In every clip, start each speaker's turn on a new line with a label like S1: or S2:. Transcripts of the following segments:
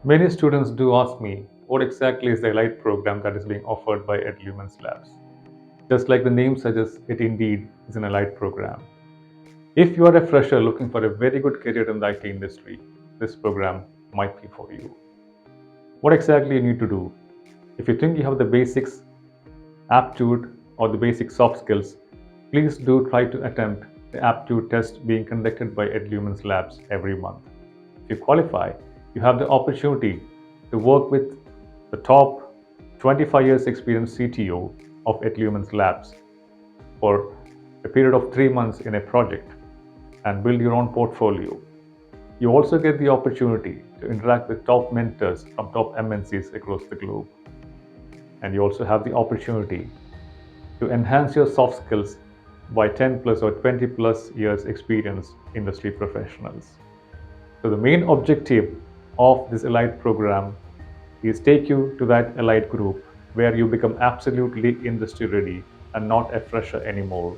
S1: Many students do ask me what exactly is the Elite program that is being offered by EdLumens Labs. Just like the name suggests, it indeed is an Elite program. If you are a fresher looking for a very good career in the IT industry, this program might be for you. What exactly you need to do? If you think you have the basics, aptitude, or the basic soft skills, please do try to attempt the aptitude test being conducted by EdLumens Labs every month. If you qualify, you have the opportunity to work with the top 25 years experienced CTO of EdLumens Labs for a period of 3 months in a project and build your own portfolio. You also get the opportunity to interact with top mentors from top MNCs across the globe. And you also have the opportunity to enhance your soft skills by 10 plus or 20 plus years experience industry professionals. So the main objective of this Elite program is take you to that Elite group where you become absolutely industry ready and not a fresher anymore.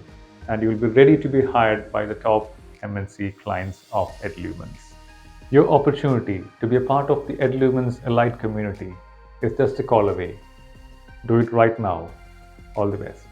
S1: And you will be ready to be hired by the top MNC clients of EdLumens. Your opportunity to be a part of the EdLumens Elite community is just a call away. Do it right now. All the best.